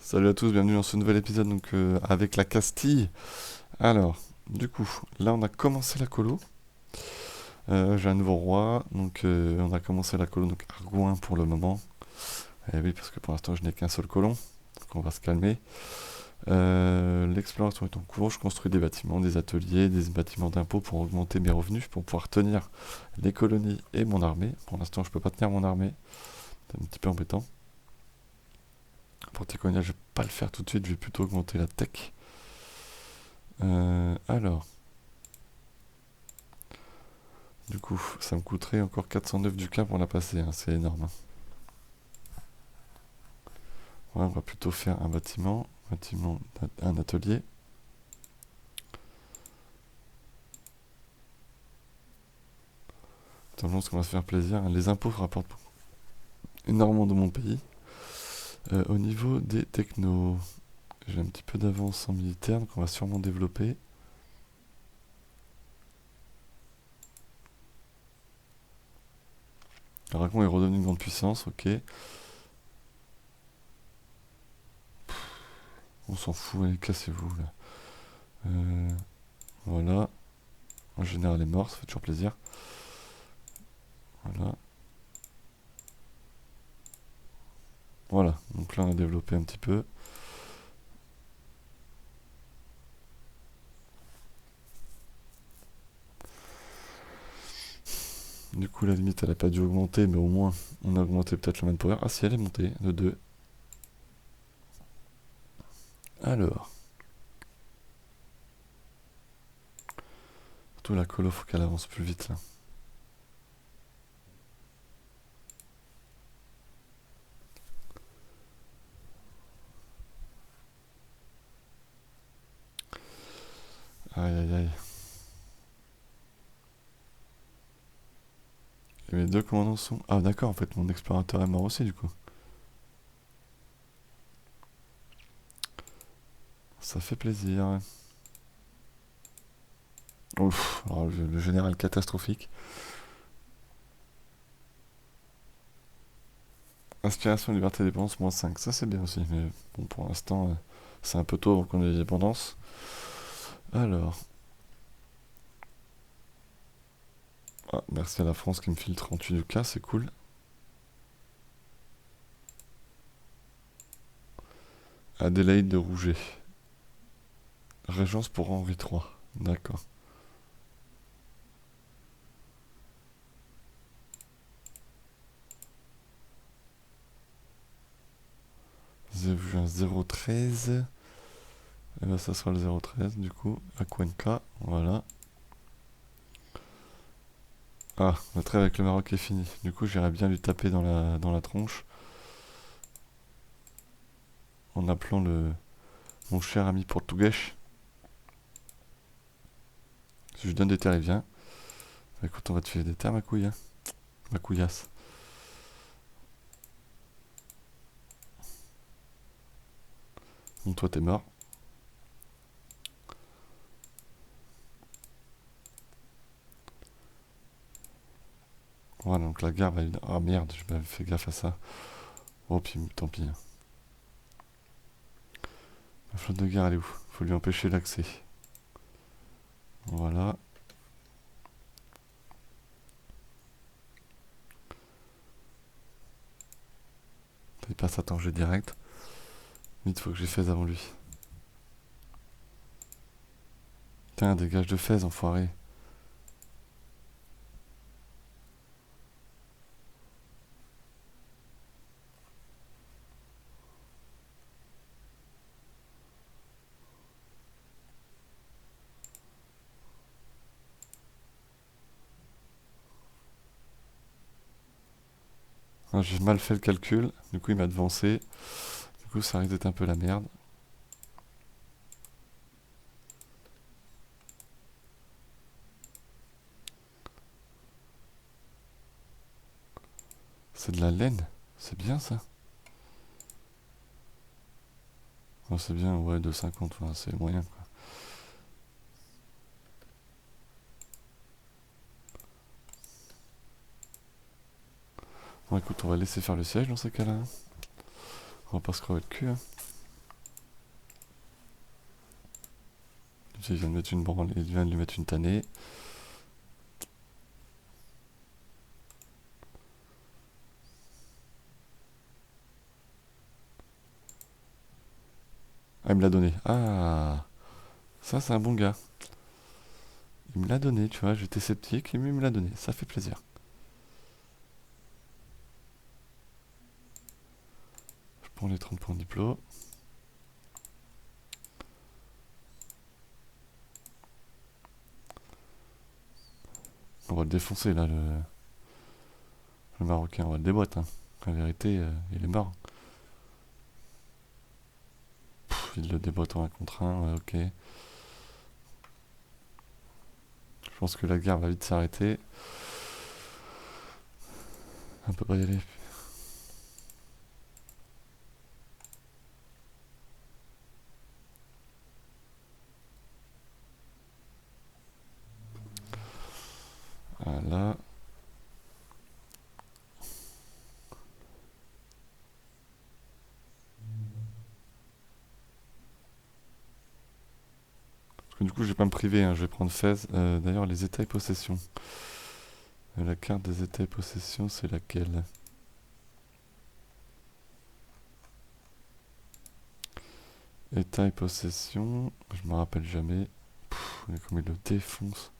Salut à tous, bienvenue dans ce nouvel épisode donc avec la Castille. Alors, du coup, là on a commencé la colo. J'ai un nouveau roi, donc on a commencé la colo donc Argouin pour le moment. Eh oui, parce que pour l'instant je n'ai qu'un seul colon, donc on va se calmer. L'exploration est en cours, je construis des bâtiments, des ateliers, des bâtiments d'impôts pour augmenter mes revenus, pour pouvoir tenir les colonies et mon armée. Pour l'instant je peux pas tenir mon armée, c'est un petit peu embêtant. Pour tes coloniales, je vais pas le faire tout de suite, je vais plutôt augmenter la tech. Alors, du coup, ça me coûterait encore 409 du cas pour la passer, hein, c'est énorme, hein. Ouais, on va plutôt faire un bâtiment, un atelier. Attends, ce qu'on va se faire plaisir, hein. Les impôts rapportent énormément de mon pays. Au niveau des technos, j'ai un petit peu d'avance en militaire, donc on va sûrement développer. Aragon est redevenu une grande puissance, ok. On s'en fout, allez, cassez-vous là. Voilà. En général, elle est mort, ça fait toujours plaisir. Voilà. Voilà, donc là on a développé un petit peu. Du coup, la limite, elle a pas dû augmenter, mais au moins, on a augmenté peut-être le manpower. Ah, si, elle est montée de 2. Alors, surtout la colo, faut qu'elle avance plus vite, là. Aïe, aïe, aïe. Et mes deux commandants sont... Ah, d'accord, en fait, mon explorateur est mort aussi, du coup. Ça fait plaisir, ouais. Ouf, alors, le général catastrophique. Inspiration, liberté, dépendance, -5. Ça, c'est bien aussi, mais bon, pour l'instant, c'est un peu tôt avant qu'on ait des dépendances. Alors... Ah, merci à la France qui me file 38 du cas, c'est cool. Adélaïde de Rouget. Régence pour Henri III. D'accord. J'ai vu un 013. Et ben ça sera le 013 du coup. À Cuenca. Voilà. Ah, la trêve avec le Maroc est finie. Du coup, j'irais bien lui taper dans la tronche. En appelant mon cher ami portugais. Si je lui donne des terres, il vient. Bah, écoute, on va te filer des terres, ma couille, hein. Ma couillasse. Bon, toi, t'es mort. Voilà, donc la gare va... Ah merde, je m'avais fait gaffe à ça. Oh, puis tant pis, hein. La flotte de gare, elle est où? Faut lui empêcher l'accès. Voilà. Il passe à Tanger direct. Vite, faut que j'ai Fès avant lui. Putain, dégage de Fès, enfoiré. Ah, j'ai mal fait le calcul. Du coup, il m'a devancé. Du coup, ça risque d'être un peu la merde. C'est de la laine. C'est bien ça. Oh, c'est bien, ouais, 2,50. Enfin, c'est moyen, quoi. Bon, écoute, on va laisser faire le siège dans ces cas-là, hein. On va pas se crever le cul, hein. il vient de mettre une branle, il vient de lui mettre une tannée. Ah, il me l'a donné. Ah, ça c'est un bon gars. Il me l'a donné, tu vois, j'étais sceptique et lui il me l'a donné, ça fait plaisir. Je prends les 30 points de diplôme. On va le défoncer là, le Marocain, on va le déboîter. Hein. En vérité, il est mort. Il le déboîte en 1 contre 1, ok. Je pense que la guerre va vite s'arrêter. On peut pas y aller. Voilà. Parce que du coup, je vais pas me priver, hein, je vais prendre Fès. D'ailleurs, les états et possessions. La carte des états et possessions, c'est laquelle? État et possession, je me rappelle jamais. Comme il le défonce.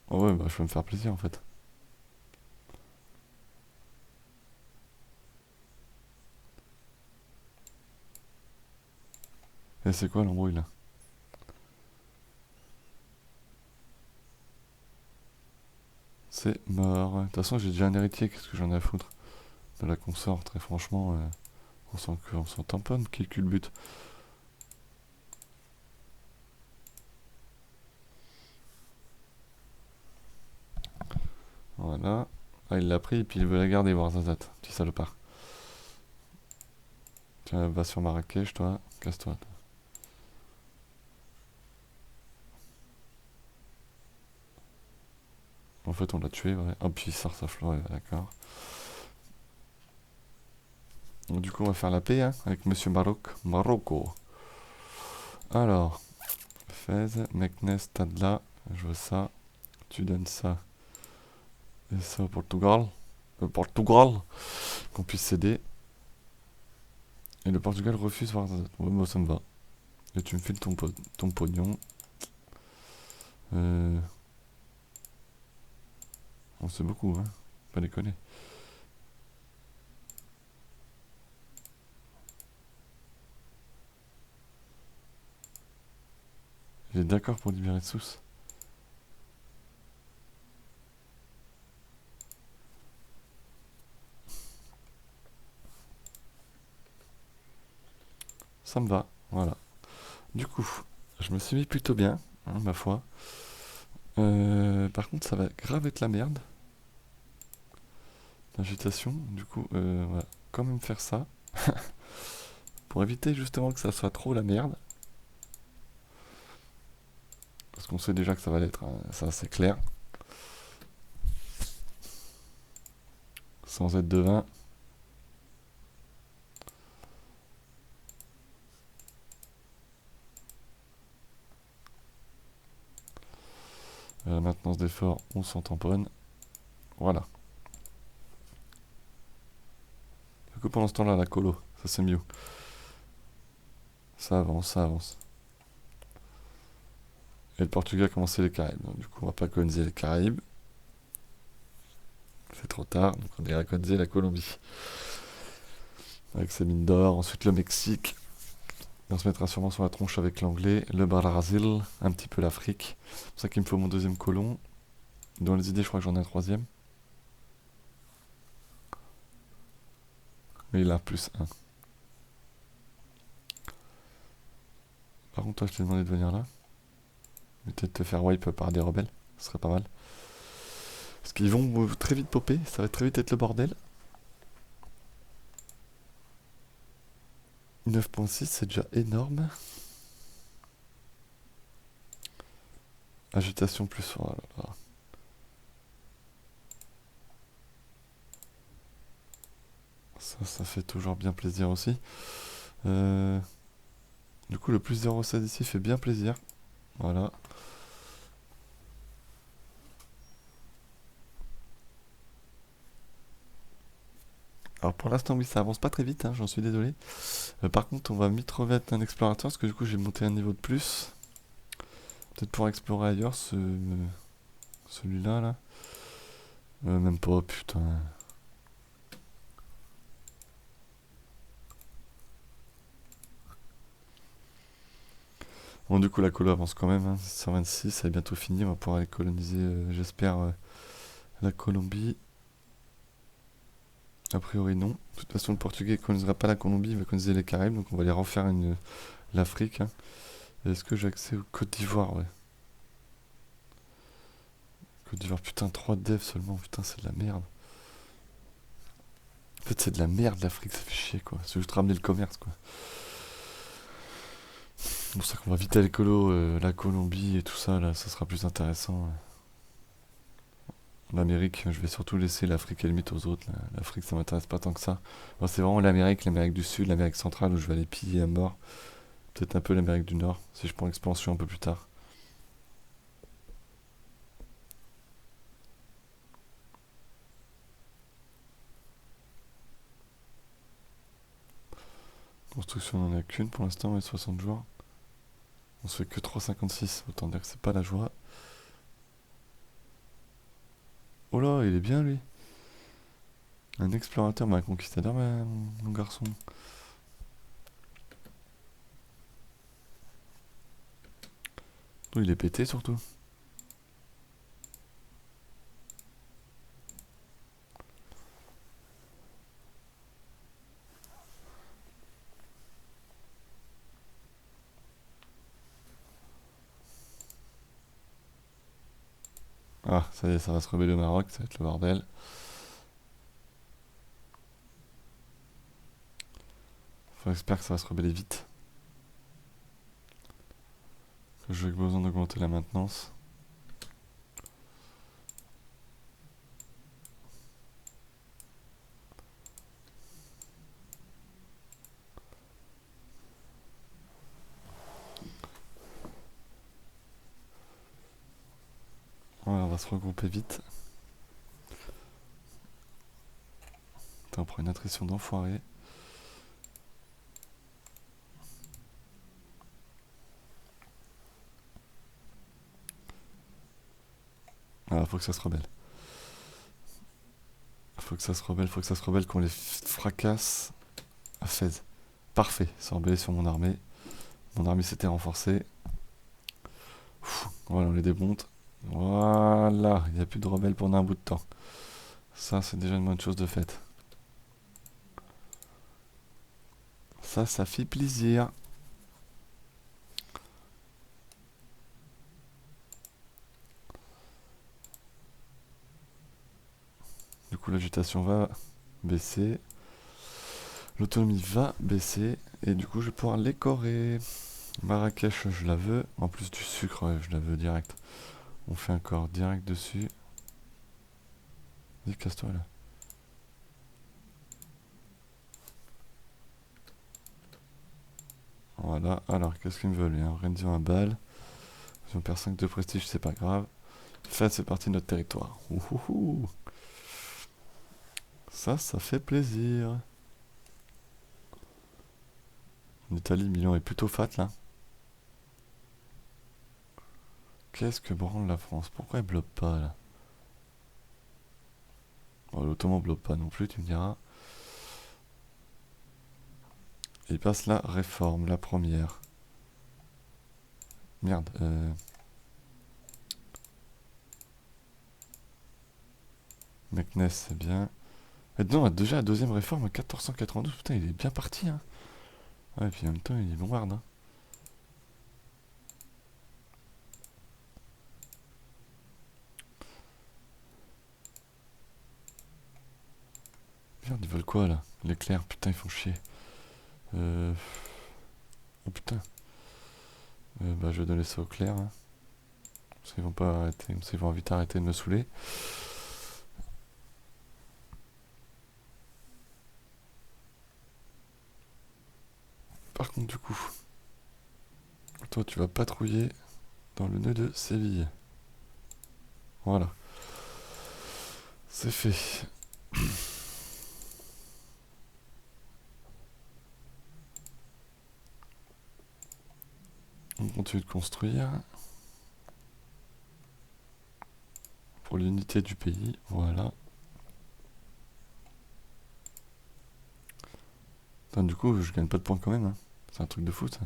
Oh ouais, bah je vais me faire plaisir en fait. Et c'est quoi l'embrouille là? C'est mort. De toute façon, j'ai déjà un héritier, qu'est-ce que j'en ai à foutre de la consort, très franchement, on s'en tamponne, qui culbute. Voilà. Ah, il l'a pris et puis il veut la garder, Warzazat, petit salopard. Tiens, va sur Marrakech, toi, casse-toi. En fait, on l'a tué, ouais. Oh, puis il sort sa fleur, ouais, d'accord. Donc, du coup, on va faire la paix hein, avec Monsieur Marocco. Alors, Fès, Meknes, Tadla, je veux ça. Tu donnes ça. Et ça au Portugal. Le Portugal, qu'on puisse céder. Et le Portugal refuse Warzazat. Ouais, moi ça me va. Et tu me files ton pognon. Euh, on sait beaucoup, hein. Pas déconner. Il est d'accord pour libérer Sousse. Ça me va, voilà. Du coup, je me suis mis plutôt bien, hein, ma foi. Par contre, ça va grave être la merde. L'agitation, du coup, on va quand même faire ça. Pour éviter justement que ça soit trop la merde. Parce qu'on sait déjà que ça va l'être, hein, ça c'est clair. Sans être devin. Maintenance d'effort, on s'en tamponne. Voilà. Du coup, pendant ce temps-là, la colo, ça c'est mieux. Ça avance, ça avance. Et le Portugal a commencé les Caraïbes. Donc, du coup, on va pas coloniser les Caraïbes. C'est trop tard, donc on ira coloniser la Colombie. Avec ses mines d'or. Ensuite, le Mexique. Et on se mettra sûrement sur la tronche avec l'anglais. Le Brésil, un petit peu l'Afrique. C'est pour ça qu'il me faut mon deuxième colon. Dans les idées, je crois que j'en ai un troisième. Mais il a plus un. Par contre, toi, je t'ai demandé de venir là. Peut-être te faire wipe par des rebelles. Ce serait pas mal. Parce qu'ils vont très vite popper. Ça va très vite être le bordel. 9.6, c'est déjà énorme. Agitation plus. Oh là là. Ça fait toujours bien plaisir aussi. Euh, Du coup, le plus 0,16 ici fait bien plaisir. Voilà. Alors pour l'instant, oui, ça avance pas très vite, hein, j'en suis désolé. Par contre, on va vite remettre un explorateur parce que du coup, j'ai monté un niveau de plus. Peut-être pour explorer ailleurs, celui-là, là. Même pas, putain. Bon, du coup, la colo avance quand même, hein. 126, ça est bientôt fini. On va pouvoir aller coloniser, j'espère, la Colombie. A priori, non. De toute façon, le Portugais ne colonisera pas la Colombie, il va coloniser les Caraïbes, donc on va aller refaire l'Afrique, hein. Est-ce que j'ai accès au Côte d'Ivoire? Ouais. Côte d'Ivoire, putain, 3 devs seulement, putain, c'est de la merde. En fait, c'est de la merde l'Afrique, ça fait chier quoi. C'est juste ramener le commerce quoi. C'est pour ça qu'on va vite à l'écolo, la Colombie et tout ça, là, ça sera plus intéressant. L'Amérique, je vais surtout laisser l'Afrique à la limite aux autres. L'Afrique, ça m'intéresse pas tant que ça. Moi, c'est vraiment l'Amérique du Sud, l'Amérique centrale où je vais aller piller à mort. Peut-être un peu l'Amérique du Nord, si je prends l'expansion un peu plus tard. Construction, on en a qu'une pour l'instant, mais 60 jours. On se fait que 3,56, autant dire que c'est pas la joie. Oh là, il est bien lui. Un explorateur, mais un conquistador, mon garçon. Oh, il est pété surtout. Ah, ça y est, ça va se rebeller au Maroc, ça va être le bordel. J'espère que ça va se rebeller vite. J'ai besoin d'augmenter la maintenance. Ouais, on va se regrouper vite. Putain, on prend une attrition d'enfoiré. Ah, faut que ça se rebelle. Faut que ça se rebelle, faut que ça se rebelle, qu'on les fracasse à Fès. Parfait, c'est rebellé sur mon armée. Mon armée s'était renforcée. Voilà, on les démonte. Voilà, il n'y a plus de rebelles pendant un bout de temps. Ça, c'est déjà une bonne chose de faite. Ça fait plaisir. Du coup, l'agitation va baisser. L'autonomie va baisser. Et du coup, je vais pouvoir l'écorer. Marrakech, je la veux. En plus du sucre, ouais, je la veux direct. On fait un corps direct dessus. Vas-y, casse-toi là. Voilà. Alors, qu'est-ce qu'il me veut lui, hein? Rendition à balle. Si on perd 5 de prestige, c'est pas grave. Faites, c'est parti de notre territoire. Ouhouhou. Ça fait plaisir. En Italie, Milan est plutôt fat là. Qu'est-ce que branle la France? Pourquoi elle bloque pas là? Bon, l'Ottoman bloque pas non plus, tu me diras. Et il passe la réforme, la première. Merde. Meknès, c'est bien. Et non, déjà la deuxième réforme, 1492, putain, il est bien parti, hein. Ouais, et puis en même temps, il est bombarde, hein. Merde, ils veulent quoi là? L'éclair, putain, ils font chier. Euh... Oh putain. Bah, je vais donner ça au clair, hein. Parce qu'ils vont pas arrêter, parce qu'ils vont vite arrêter de me saouler. Du coup, toi tu vas patrouiller dans le nœud de Séville. Voilà, c'est fait. On continue de construire. Pour l'unité du pays, voilà. Attends, du coup, je gagne pas de points quand même. Hein. C'est un truc de fou, ça.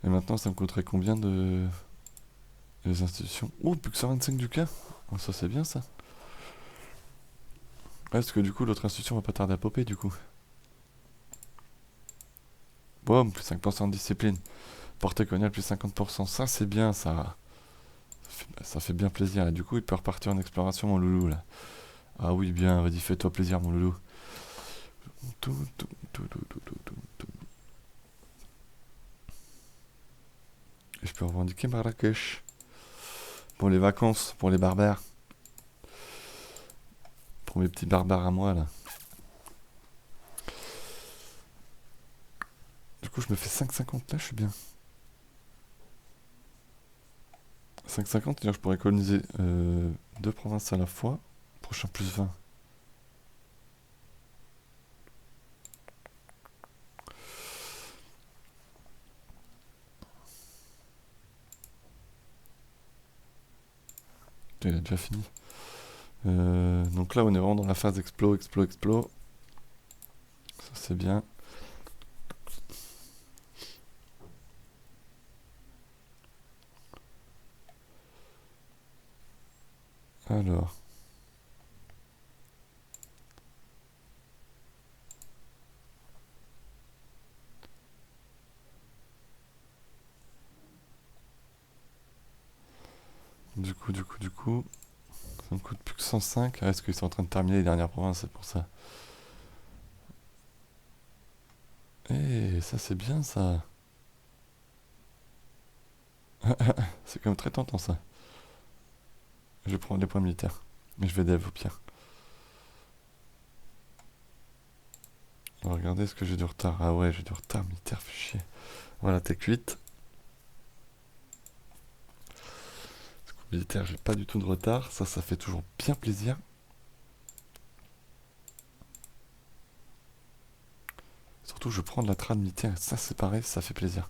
Et maintenant, ça me coûterait combien de... Les institutions. Oh, plus que 125 du cas. Oh, ça, c'est bien, ça. Ouais, parce que du coup, l'autre institution va pas tarder à popper, du coup. Boum, plus 5% de discipline. Portée coloniale, plus 50%. Ça, c'est bien, ça. Ça fait bien plaisir. Et du coup, il peut repartir en exploration, mon loulou, là. Ah oui, bien, vas-y, fais-toi plaisir, mon loulou. Tout, tout, tout, tout, tout, tout, tout, tout. Et je peux revendiquer Marrakech. Pour les vacances, pour les barbares. Pour mes petits barbares à moi, là. Du coup, je me fais 5,50 là, je suis bien. 5,50, c'est-à-dire que je pourrais coloniser deux provinces à la fois. Prochain plus 20. Il a déjà fini. Donc là, on est vraiment dans la phase explo, explo, explo. Ça, c'est bien. Alors. Du coup. Ça me coûte plus que 105. Ah, est-ce qu'ils sont en train de terminer les dernières provinces, c'est pour ça. Eh, ça c'est bien ça. C'est quand même très tentant ça. Je vais prendre les points militaires. Mais je vais dev au pire. On va regarder est-ce que j'ai du retard. Ah ouais, j'ai du retard militaire, fait chier. Voilà, tech 8. Militaire, j'ai pas du tout de retard. Ça fait toujours bien plaisir. Surtout, je prends de la trad militaire. Ça, c'est pareil, ça fait plaisir.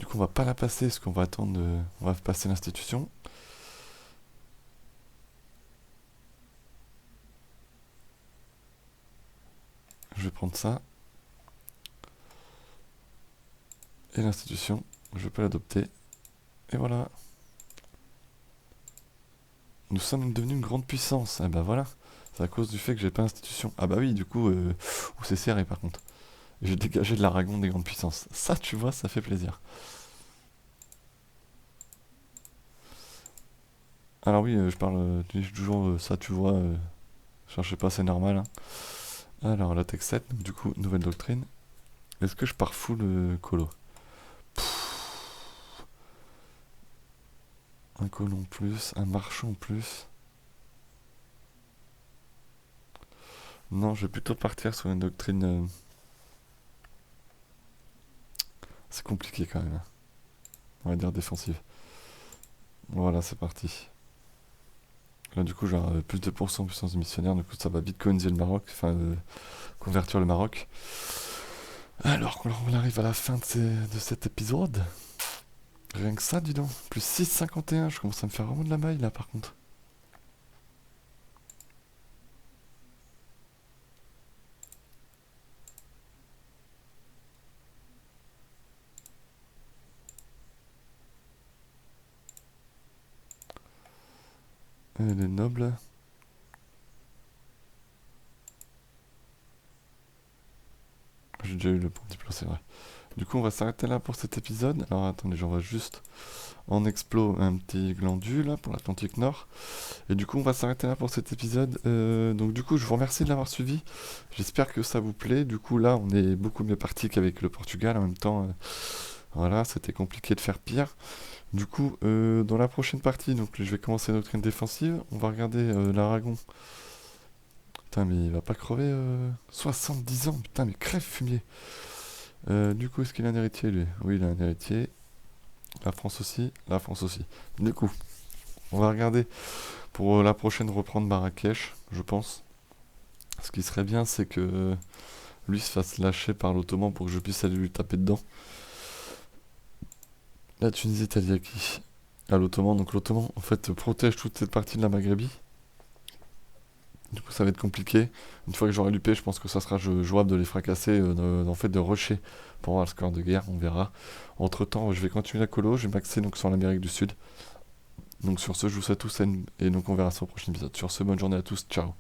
Du coup, on va pas la passer, parce qu'on va attendre On va passer l'institution. Je vais prendre ça. Et l'institution. Je vais pas l'adopter. Et voilà. Nous sommes devenus une grande puissance. Ah bah voilà. C'est à cause du fait que j'ai pas d'institution. Ah bah oui, du coup, c'est serré par contre. J'ai dégagé de l'Aragon des grandes puissances. Ça, tu vois, ça fait plaisir. Alors oui, je parle, tu dis toujours ça, tu vois. Je sais pas, c'est normal. Hein. Alors, la Tech 7, donc, du coup, nouvelle doctrine. Est-ce que je pars full colo? Un colon plus, un marchand plus. Non, je vais plutôt partir sur une doctrine. C'est compliqué quand même. Hein. On va dire défensive. Voilà, c'est parti. Là, du coup, j'ai plus de pourcents en puissance de missionnaire. Du coup, ça va vite coloniser le Maroc. Enfin, convertir le Maroc. Alors, on arrive à la fin de cet épisode. Rien que ça, dis donc. Plus 6,51. Je commence à me faire vraiment de la maille là, par contre. Les nobles. J'ai déjà eu le point diplôme, c'est vrai. Du coup, on va s'arrêter là pour cet épisode. Alors, attendez, j'envoie juste en explo un petit glandu là pour l'Atlantique Nord. Et du coup, on va s'arrêter là pour cet épisode. Donc, du coup, je vous remercie de l'avoir suivi. J'espère que ça vous plaît. Du coup, là, on est beaucoup mieux parti qu'avec le Portugal. En même temps, voilà, c'était compliqué de faire pire. Du coup, dans la prochaine partie, donc je vais commencer notre doctrine défensive. On va regarder l'Aragon Putain, mais il va pas crever 70 ans, putain, mais crève fumier. Du coup, est-ce qu'il a un héritier, lui? Oui, il a un héritier. La France aussi, la France aussi. Du coup, on va regarder pour la prochaine reprendre Marrakech, je pense. Ce qui serait bien, c'est que lui se fasse lâcher par l'Ottoman pour que je puisse aller lui taper dedans. La Tunisie, t'as dit à qui? À l'Ottoman. Donc l'Ottoman, en fait, protège toute cette partie de la Maghrébie. Du coup, ça va être compliqué. Une fois que j'aurai l'UP, je pense que ça sera jouable de les fracasser, en fait, de rusher pour avoir le score de guerre, on verra. Entre temps, je vais continuer la colo, je vais m'axer donc sur l'Amérique du Sud. Donc sur ce, je vous souhaite tous et donc on verra sur le prochain épisode. Sur ce, bonne journée à tous, ciao.